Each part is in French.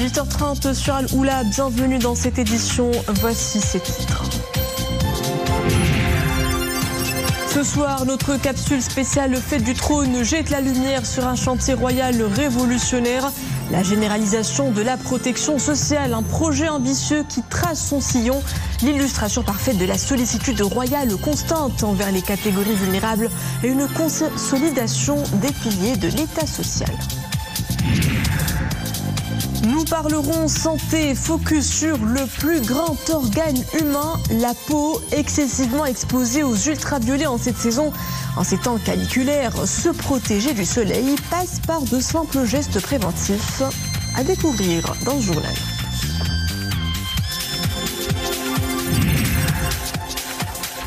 8h30 sur Al-Oula, bienvenue dans cette édition, voici ces titres. Ce soir, notre capsule spéciale Fête du Trône jette la lumière sur un chantier royal révolutionnaire. La généralisation de la protection sociale, un projet ambitieux qui trace son sillon. L'illustration parfaite de la sollicitude royale constante envers les catégories vulnérables et une consolidation des piliers de l'État social. Nous parlerons santé, focus sur le plus grand organe humain, la peau, excessivement exposée aux ultraviolets en cette saison. En ces temps caniculaires, se protéger du soleil passe par de simples gestes préventifs à découvrir dans le journal.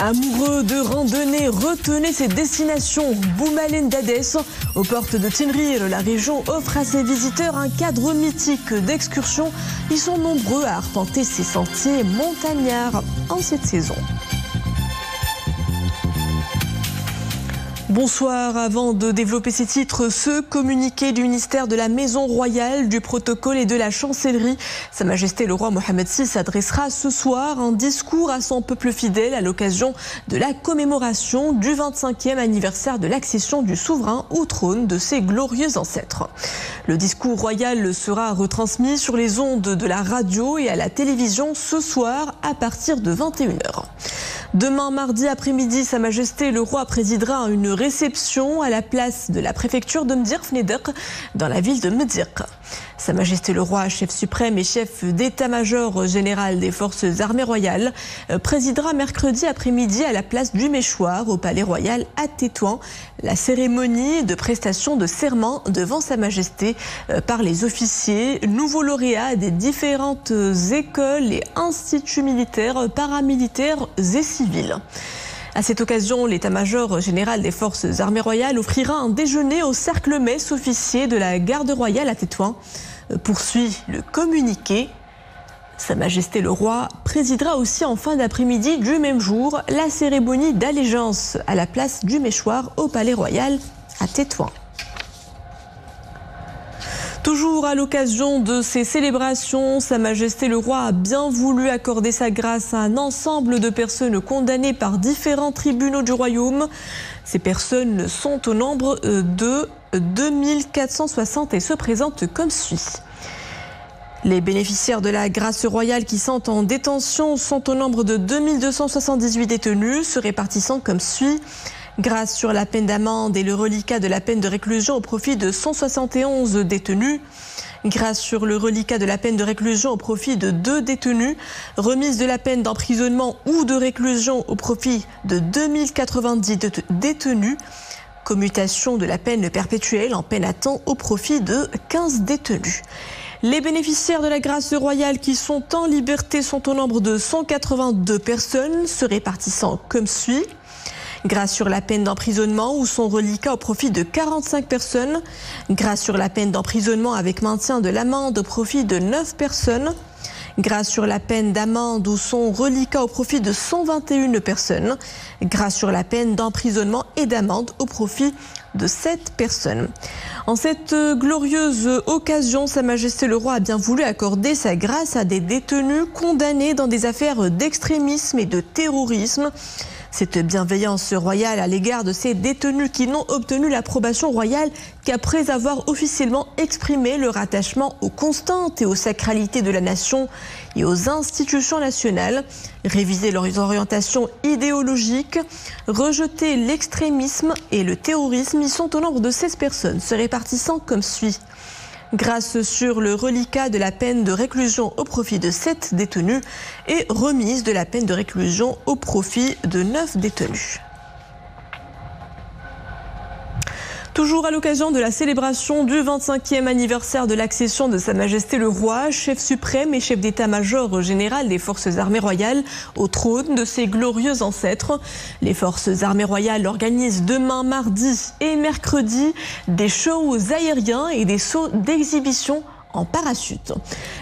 Amoureux de randonnée, retenez ces destinations. Boumalen d'Adès, aux portes de Tinrir, la région offre à ses visiteurs un cadre mythique d'excursion. Ils sont nombreux à arpenter ces sentiers montagnards en cette saison. Bonsoir. Avant de développer ces titres, ce communiqué du ministère de la Maison Royale, du Protocole et de la Chancellerie. Sa Majesté le Roi Mohammed VI adressera ce soir un discours à son peuple fidèle à l'occasion de la commémoration du 25e anniversaire de l'accession du souverain au trône de ses glorieux ancêtres. Le discours royal sera retransmis sur les ondes de la radio et à la télévision ce soir à partir de 21h. Demain, mardi après-midi, Sa Majesté le Roi présidera une réception à la place de la préfecture de Mdir-Fnedek dans la ville de Mdir. Sa Majesté le Roi, chef suprême et chef d'état-major général des forces armées royales, présidera mercredi après-midi à la place du Méchoir au Palais Royal à Tétouan la cérémonie de prestation de serment devant Sa Majesté par les officiers, nouveaux lauréats des différentes écoles et instituts militaires, paramilitaires et civils. À cette occasion, l'état-major général des forces armées royales offrira un déjeuner au cercle mess officier de la garde royale à Tétouan. Poursuit le communiqué. Sa Majesté le Roi présidera aussi en fin d'après-midi du même jour la cérémonie d'allégeance à la place du Méchoir au Palais Royal à Tétouan. Toujours à l'occasion de ces célébrations, Sa Majesté le Roi a bien voulu accorder sa grâce à un ensemble de personnes condamnées par différents tribunaux du royaume. Ces personnes sont au nombre de 2460 et se présentent comme suit. Les bénéficiaires de la grâce royale qui sont en détention sont au nombre de 2278 détenus, se répartissant comme suit. Grâce sur la peine d'amende et le reliquat de la peine de réclusion au profit de 171 détenus. Grâce sur le reliquat de la peine de réclusion au profit de 2 détenus. Remise de la peine d'emprisonnement ou de réclusion au profit de 2090 détenus. Commutation de la peine perpétuelle en peine à temps au profit de 15 détenus. Les bénéficiaires de la grâce royale qui sont en liberté sont au nombre de 182 personnes, se répartissant comme suit. Grâce sur la peine d'emprisonnement ou son reliquat au profit de 45 personnes. Grâce sur la peine d'emprisonnement avec maintien de l'amende au profit de 9 personnes. Grâce sur la peine d'amende ou son reliquat au profit de 121 personnes. Grâce sur la peine d'emprisonnement et d'amende au profit de 7 personnes. En cette glorieuse occasion, Sa Majesté le Roi a bien voulu accorder sa grâce à des détenus condamnés dans des affaires d'extrémisme et de terrorisme. Cette bienveillance royale à l'égard de ces détenus qui n'ont obtenu l'approbation royale qu'après avoir officiellement exprimé leur attachement aux constantes et aux sacralités de la nation et aux institutions nationales, révisé leurs orientations idéologiques, rejeté l'extrémisme et le terrorisme. Ils sont au nombre de 16 personnes, se répartissant comme suit. Grâce sur le reliquat de la peine de réclusion au profit de 7 détenus et remise de la peine de réclusion au profit de 9 détenus. Toujours à l'occasion de la célébration du 25e anniversaire de l'accession de Sa Majesté le Roi, chef suprême et chef d'état-major général des forces armées royales au trône de ses glorieux ancêtres, les forces armées royales organisent demain mardi et mercredi des shows aériens et des sauts d'exhibition en parachute.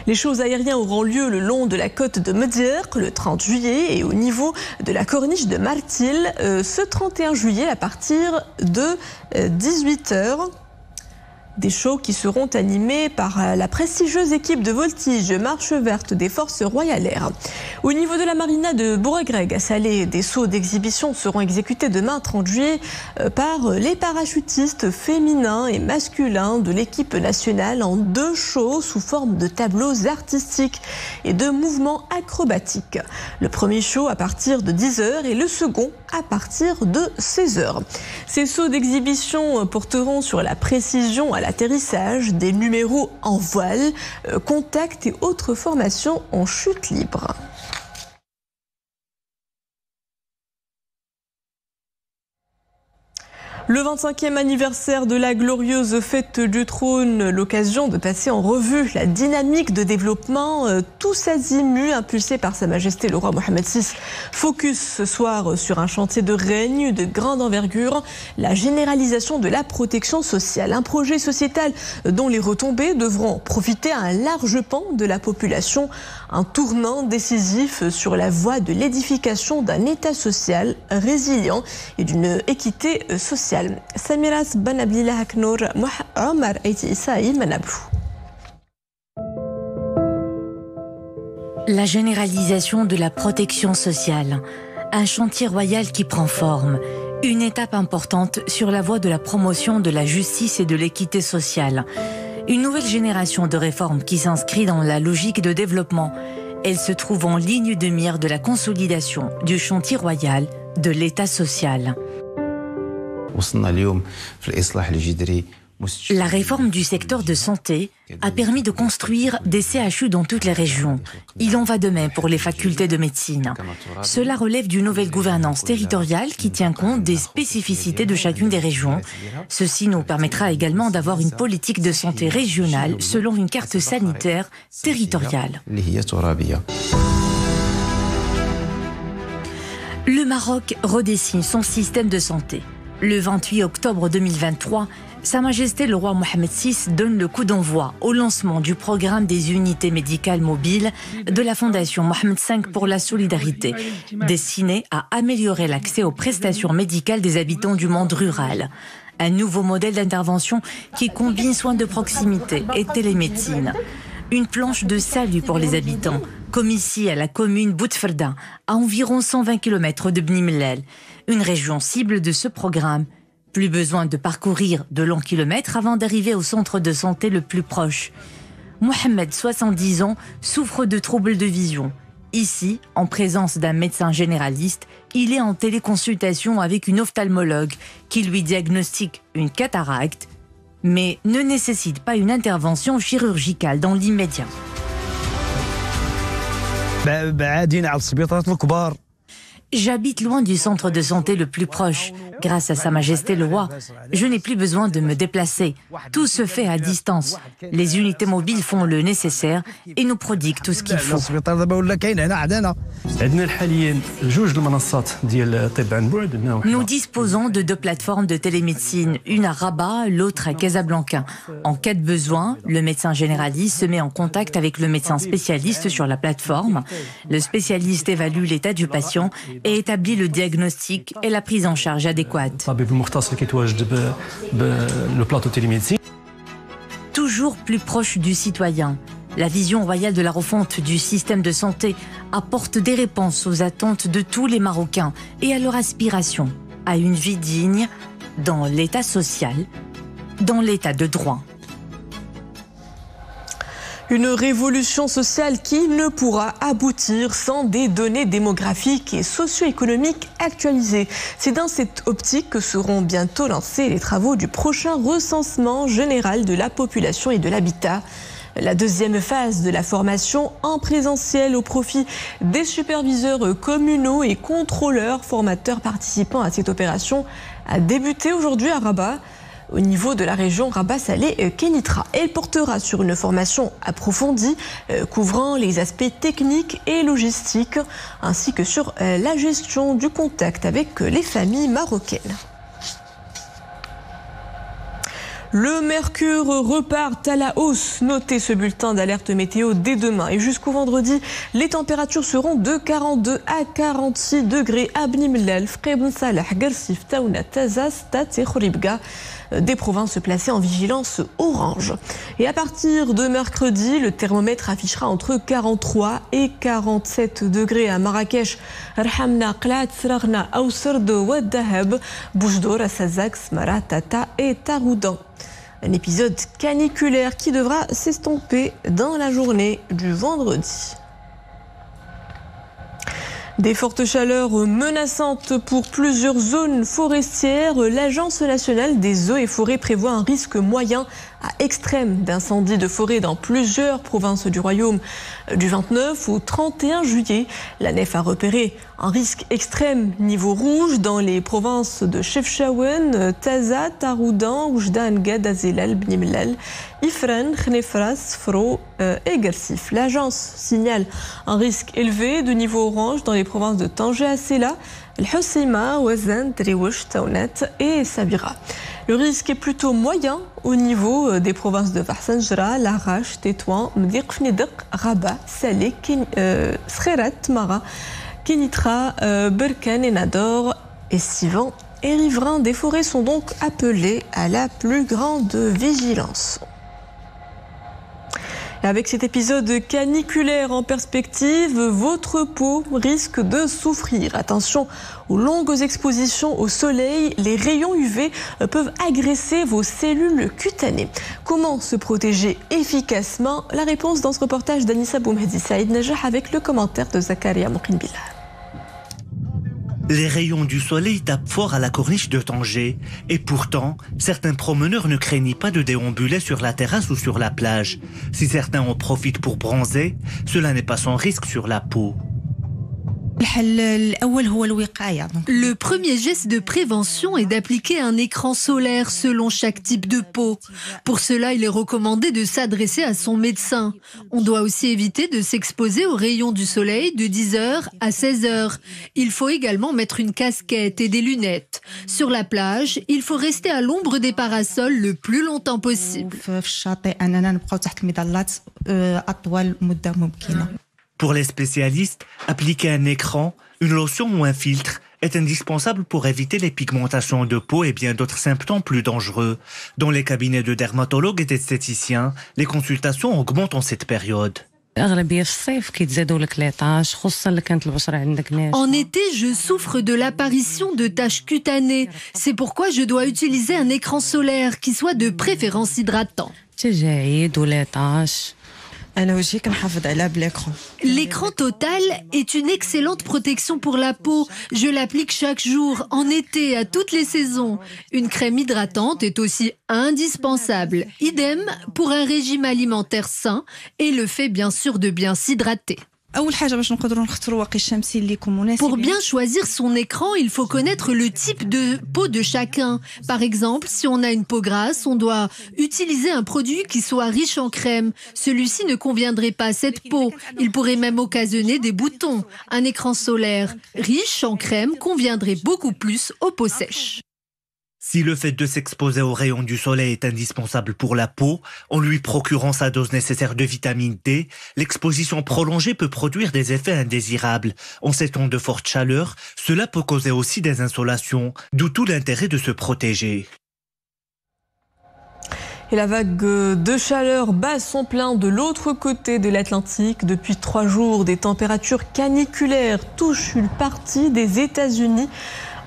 Les shows aériens auront lieu le long de la côte de Mdir le 30 juillet et au niveau de la corniche de Martil ce 31 juillet à partir de 18h. Des shows qui seront animés par la prestigieuse équipe de voltige Marche Verte des Forces Royalaires. Au niveau de la marina de Bourg-Greg à Salé, des sauts d'exhibition seront exécutés demain 30 juillet par les parachutistes féminins et masculins de l'équipe nationale en 2 shows sous forme de tableaux artistiques et de mouvements acrobatiques. Le premier show à partir de 10h et le second à partir de 16h. Ces sauts d'exhibition porteront sur la précision à l'atterrissage, des numéros en voile, contact et autres formations en chute libre. Le 25e anniversaire de la glorieuse fête du trône, l'occasion de passer en revue la dynamique de développement tous azimuts impulsée par Sa Majesté le roi Mohamed VI. Focus ce soir sur un chantier de règne de grande envergure, la généralisation de la protection sociale. Un projet sociétal dont les retombées devront profiter à un large pan de la population. Un tournant décisif sur la voie de l'édification d'un État social résilient et d'une équité sociale. Samiras Ben Abdillah Aknour, Omar Aiti Isaï Manablou. La généralisation de la protection sociale, un chantier royal qui prend forme, une étape importante sur la voie de la promotion de la justice et de l'équité sociale. Une nouvelle génération de réformes qui s'inscrit dans la logique de développement. Elle se trouve en ligne de mire de la consolidation du chantier royal de l'État social. La réforme du secteur de santé a permis de construire des CHU dans toutes les régions. Il en va de même pour les facultés de médecine. Cela relève d'une nouvelle gouvernance territoriale qui tient compte des spécificités de chacune des régions. Ceci nous permettra également d'avoir une politique de santé régionale selon une carte sanitaire territoriale. Le Maroc redessine son système de santé. Le 28 octobre 2023, Sa Majesté le roi Mohamed VI donne le coup d'envoi au lancement du programme des unités médicales mobiles de la Fondation Mohamed V pour la solidarité, destiné à améliorer l'accès aux prestations médicales des habitants du monde rural. Un nouveau modèle d'intervention qui combine soins de proximité et télémédecine. Une planche de salut pour les habitants, comme ici à la commune Boutferda, à environ 120 km de Bni Mellal, une région cible de ce programme. Plus besoin de parcourir de longs kilomètres avant d'arriver au centre de santé le plus proche. Mohamed, 70 ans, souffre de troubles de vision. Ici, en présence d'un médecin généraliste, il est en téléconsultation avec une ophtalmologue qui lui diagnostique une cataracte, mais ne nécessite pas une intervention chirurgicale dans l'immédiat. J'habite loin du centre de santé le plus proche. Grâce à Sa Majesté le roi, je n'ai plus besoin de me déplacer. Tout se fait à distance. Les unités mobiles font le nécessaire et nous prodiguent tout ce qu'il faut. Nous disposons de 2 plateformes de télémédecine, une à Rabat, l'autre à Casablanca. En cas de besoin, le médecin généraliste se met en contact avec le médecin spécialiste sur la plateforme. Le spécialiste évalue l'état du patient et établit le diagnostic et la prise en charge adéquate. Toujours plus proche du citoyen, la vision royale de la refonte du système de santé apporte des réponses aux attentes de tous les Marocains et à leur aspiration à une vie digne dans l'état social, dans l'état de droit. Une révolution sociale qui ne pourra aboutir sans des données démographiques et socio-économiques actualisées. C'est dans cette optique que seront bientôt lancés les travaux du prochain recensement général de la population et de l'habitat. La deuxième phase de la formation en présentiel au profit des superviseurs communaux et contrôleurs formateurs participant à cette opération a débuté aujourd'hui à Rabat, au niveau de la région Rabat-Salé-Kénitra. Elle portera sur une formation approfondie couvrant les aspects techniques et logistiques ainsi que sur la gestion du contact avec les familles marocaines. Le mercure repart à la hausse. Notez ce bulletin d'alerte météo dès demain. Et jusqu'au vendredi, les températures seront de 42 à 46 degrés à Bni Mellal, Fqib Ben Saleh, Gersif, Taouna, Tazaz, Tat et Khouribga. des provinces placées en vigilance orange. Et à partir de mercredi, le thermomètre affichera entre 43 et 47 degrés à Marrakech, Rhamna, Qlat, Srarna, Aousserd, Ouad Dahab, Boujdour, Assazak, Smara, Tata et Taroudan. Un épisode caniculaire qui devra s'estomper dans la journée du vendredi. Des fortes chaleurs menaçantes pour plusieurs zones forestières. L'Agence nationale des eaux et forêts prévoit un risque moyen à extrême d'incendie de forêt dans plusieurs provinces du royaume. Du 29 au 31 juillet, la NEF a repéré un risque extrême niveau rouge dans les provinces de Chefchaouen, Taza, Taroudan, Oujdan, Gadazelal, Bnimlal, Ifran, Khnefras, Fro et Gersif. L'agence signale un risque élevé de niveau orange dans les provinces de Tanger, Assela, El Hoceima, Ouazan, Driouch, Taounat et Sabira. Le risque est plutôt moyen au niveau des provinces de Farsanjra, Larache, Tétouan, Mdir Fnidq, Rabat, Salé, Srerat, Mara, Kenitra, Berkane et Nador et Sivan et riverains des forêts sont donc appelés à la plus grande vigilance. Avec cet épisode caniculaire en perspective, votre peau risque de souffrir. Attention aux longues expositions au soleil, les rayons UV peuvent agresser vos cellules cutanées. Comment se protéger efficacement? La réponse dans ce reportage d'Anissa Boumhedi Saïd Najah avec le commentaire de Zakaria Moukhinbillah. Les rayons du soleil tapent fort à la corniche de Tanger. Et pourtant, certains promeneurs ne craignent pas de déambuler sur la terrasse ou sur la plage. Si certains en profitent pour bronzer, cela n'est pas sans risque sur la peau. Le premier geste de prévention est d'appliquer un écran solaire selon chaque type de peau. Pour cela, il est recommandé de s'adresser à son médecin. On doit aussi éviter de s'exposer aux rayons du soleil de 10h à 16h. Il faut également mettre une casquette et des lunettes. Sur la plage, il faut rester à l'ombre des parasols le plus longtemps possible. Pour les spécialistes, appliquer un écran, une lotion ou un filtre est indispensable pour éviter les pigmentations de peau et bien d'autres symptômes plus dangereux. Dans les cabinets de dermatologues et d'esthéticiens, les consultations augmentent en cette période. En été, je souffre de l'apparition de taches cutanées. C'est pourquoi je dois utiliser un écran solaire qui soit de préférence hydratant. L'écran Total est une excellente protection pour la peau. Je l'applique chaque jour, en été, à toutes les saisons. Une crème hydratante est aussi indispensable. Idem pour un régime alimentaire sain et le fait bien sûr de bien s'hydrater. Pour bien choisir son écran, il faut connaître le type de peau de chacun. Par exemple, si on a une peau grasse, on doit utiliser un produit qui soit riche en crème. Celui-ci ne conviendrait pas à cette peau. Il pourrait même occasionner des boutons. Un écran solaire riche en crème conviendrait beaucoup plus aux peaux sèches. Si le fait de s'exposer aux rayons du soleil est indispensable pour la peau, en lui procurant sa dose nécessaire de vitamine D, l'exposition prolongée peut produire des effets indésirables. En ces temps de forte chaleur, cela peut causer aussi des insolations, d'où tout l'intérêt de se protéger. Et la vague de chaleur bat son plein de l'autre côté de l'Atlantique. Depuis 3 jours, des températures caniculaires touchent une partie des États-Unis,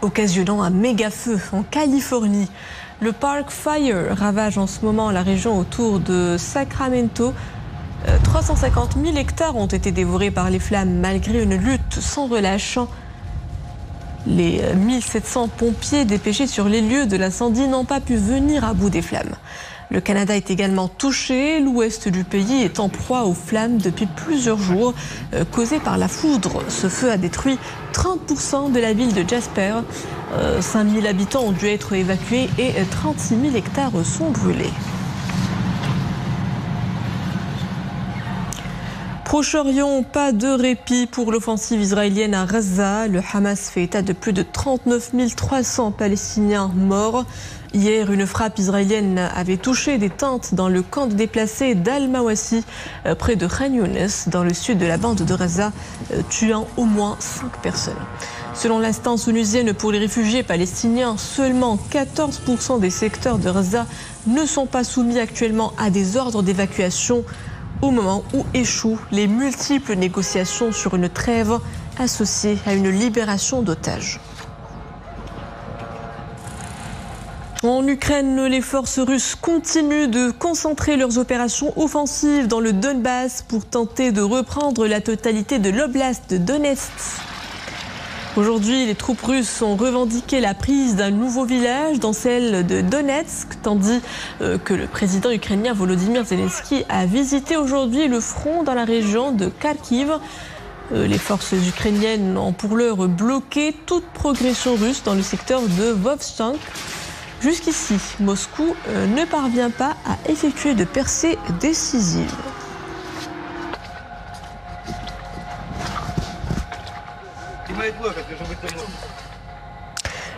occasionnant un méga feu en Californie. Le Park Fire ravage en ce moment la région autour de Sacramento. 350 000 hectares ont été dévorés par les flammes malgré une lutte sans relâche. Les 1700 pompiers dépêchés sur les lieux de l'incendie n'ont pas pu venir à bout des flammes. Le Canada est également touché. L'ouest du pays est en proie aux flammes depuis plusieurs jours, causées par la foudre. Ce feu a détruit 30% de la ville de Jasper. 5000 habitants ont dû être évacués et 36 000 hectares sont brûlés. Proche-Orient, pas de répit pour l'offensive israélienne à Gaza. Le Hamas fait état de plus de 39 300 Palestiniens morts. Hier, une frappe israélienne avait touché des tentes dans le camp de déplacés d'Al-Mawasi, près de Khan Younes, dans le sud de la bande de Gaza, tuant au moins 5 personnes. Selon l'instance onusienne pour les réfugiés palestiniens, seulement 14% des secteurs de Gaza ne sont pas soumis actuellement à des ordres d'évacuation, au moment où échouent les multiples négociations sur une trêve associée à une libération d'otages. En Ukraine, les forces russes continuent de concentrer leurs opérations offensives dans le Donbass pour tenter de reprendre la totalité de l'oblast de Donetsk. Aujourd'hui, les troupes russes ont revendiqué la prise d'un nouveau village dans celle de Donetsk, tandis que le président ukrainien Volodymyr Zelensky a visité aujourd'hui le front dans la région de Kharkiv. Les forces ukrainiennes ont pour l'heure bloqué toute progression russe dans le secteur de Vovchansk. Jusqu'ici, Moscou ne parvient pas à effectuer de percées décisives.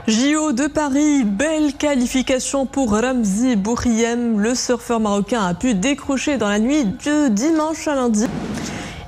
JO de Paris, belle qualification pour Ramzi Bouriem. Le surfeur marocain a pu décrocher dans la nuit de dimanche à lundi.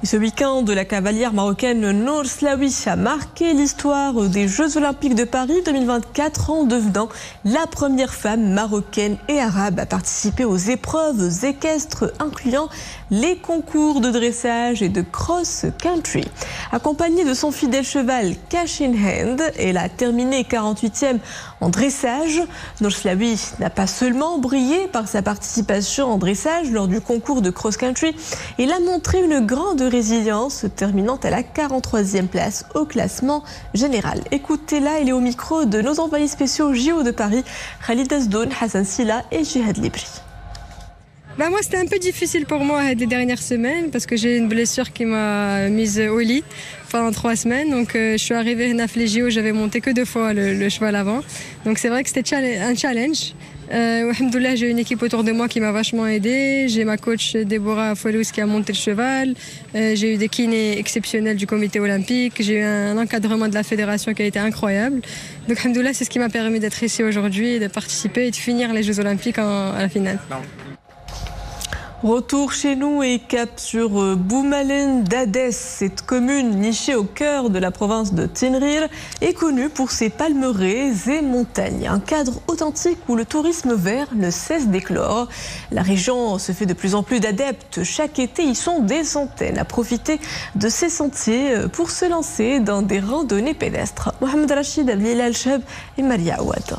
Et ce week-end, la cavalière marocaine Nour Slaoui a marqué l'histoire des Jeux Olympiques de Paris 2024 en devenant la première femme marocaine et arabe à participer aux épreuves équestres incluant les concours de dressage et de cross-country. Accompagnée de son fidèle cheval Cash in Hand, elle a terminé 48e en dressage. Nour Slaoui n'a pas seulement brillé par sa participation en dressage lors du concours de cross-country, elle a montré une grande résilience, terminant à la 43e place au classement général. Écoutez-la, elle est au micro de nos envoyés spéciaux JO de Paris, Khalid Azdoun, Hassan Silla et Jihad Libri. Moi, c'était un peu difficile pour moi les dernières semaines parce que j'ai une blessure qui m'a mise au lit pendant 3 semaines. Donc, je suis arrivée à les JO, j'avais monté que 2 fois le cheval avant. Donc, c'est vrai que c'était un challenge. Alhamdoulilah, j'ai une équipe autour de moi qui m'a vachement aidée. J'ai ma coach Déborah Foulouz qui a monté le cheval. J'ai eu des kinés exceptionnels du comité olympique. J'ai eu un encadrement de la fédération qui a été incroyable. Donc, alhamdoulilah, c'est ce qui m'a permis d'être ici aujourd'hui, de participer et de finir les Jeux olympiques à la finale. Retour chez nous et cap sur Boumalen d'Adès. Cette commune nichée au cœur de la province de Tinrir est connue pour ses palmeraies et montagnes. Un cadre authentique où le tourisme vert ne cesse d'éclore. La région se fait de plus en plus d'adeptes. Chaque été, ils sont des centaines à profiter de ces sentiers pour se lancer dans des randonnées pédestres. Mohamed Rachid, Abdel Al-Shab et Maria Ouad.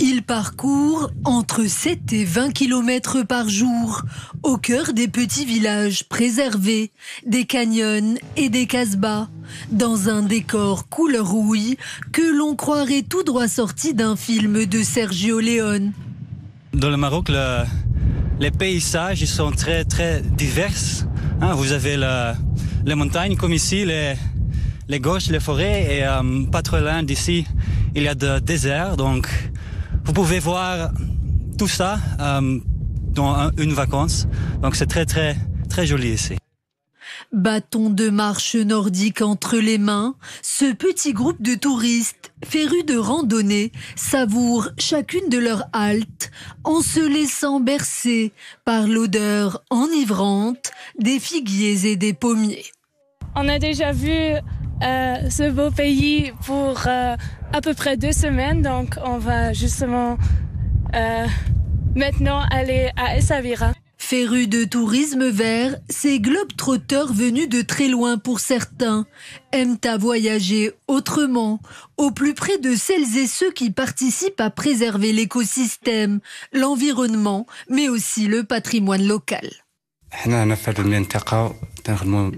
Il parcourt entre 7 et 20 km par jour, au cœur des petits villages préservés, des canyons et des casbahs, dans un décor couleur rouille que l'on croirait tout droit sorti d'un film de Sergio Leone. Dans le Maroc, les paysages ils sont très très divers. Vous avez les montagnes comme ici, les gorges, les forêts et pas trop loin d'ici, il y a des déserts. Donc vous pouvez voir tout ça dans une vacance. Donc c'est très très très joli ici. Bâton de marche nordique entre les mains, ce petit groupe de touristes férus de randonnée savoure chacune de leurs haltes en se laissant bercer par l'odeur enivrante des figuiers et des pommiers. On a déjà vu ce beau pays pour à peu près 2 semaines, donc on va justement maintenant aller à Essaouira. Férus de tourisme vert, ces globetrotters venus de très loin pour certains aiment à voyager autrement, au plus près de celles et ceux qui participent à préserver l'écosystème, l'environnement, mais aussi le patrimoine local.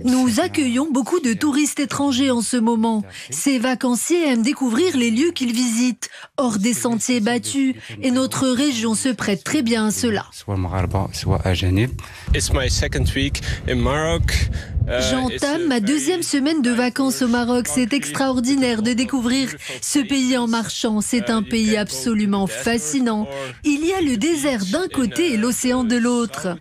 Nous accueillons beaucoup de touristes étrangers en ce moment. Ces vacanciers aiment découvrir les lieux qu'ils visitent, hors des sentiers battus, et notre région se prête très bien à cela. J'entame ma 2e semaine de vacances au Maroc. C'est extraordinaire de découvrir ce pays en marchant. C'est un pays absolument fascinant. Il y a le désert d'un côté et l'océan de l'autre.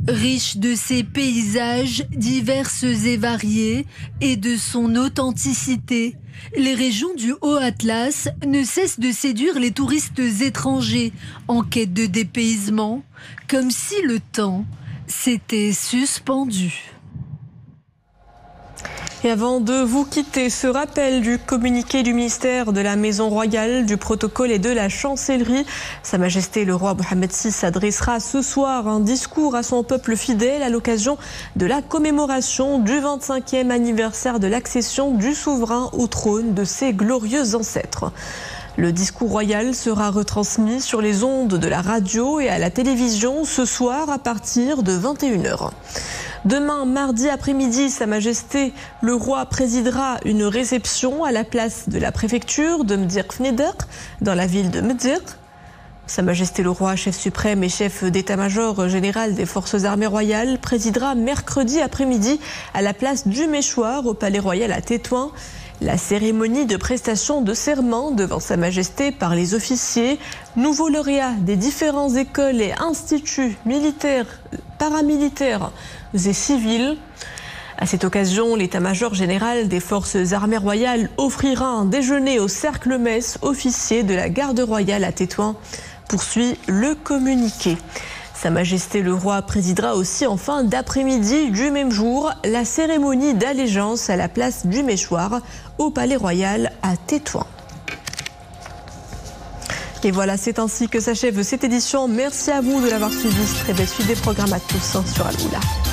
Riche de ses paysages diverses et variés et de son authenticité, les régions du Haut-Atlas ne cessent de séduire les touristes étrangers en quête de dépaysement, comme si le temps s'était suspendu. Et avant de vous quitter, ce rappel du communiqué du ministère de la Maison Royale, du Protocole et de la Chancellerie. Sa Majesté le roi Mohammed VI adressera ce soir un discours à son peuple fidèle à l'occasion de la commémoration du 25e anniversaire de l'accession du souverain au trône de ses glorieux ancêtres. Le discours royal sera retransmis sur les ondes de la radio et à la télévision ce soir à partir de 21h. Demain, mardi après-midi, Sa Majesté le roi présidera une réception à la place de la préfecture de Mdirk-Fneder, dans la ville de Mdirk. Sa Majesté le roi, chef suprême et chef d'état-major général des forces armées royales, présidera mercredi après-midi à la place du Méchoir au Palais Royal à Tétouan. La cérémonie de prestation de serment devant Sa Majesté par les officiers, nouveaux lauréats des différentes écoles et instituts militaires, paramilitaires et civils. À cette occasion, l'état-major général des forces armées royales offrira un déjeuner au cercle-messe officier de la garde royale à Tétouan, poursuit le communiqué. Sa Majesté le roi présidera aussi en fin d'après-midi du même jour la cérémonie d'allégeance à la place du Méchoir au Palais Royal à Tétouan. Et voilà, c'est ainsi que s'achève cette édition. Merci à vous de l'avoir suivi. Très belle suite des programmes à tous sur Al-Oula.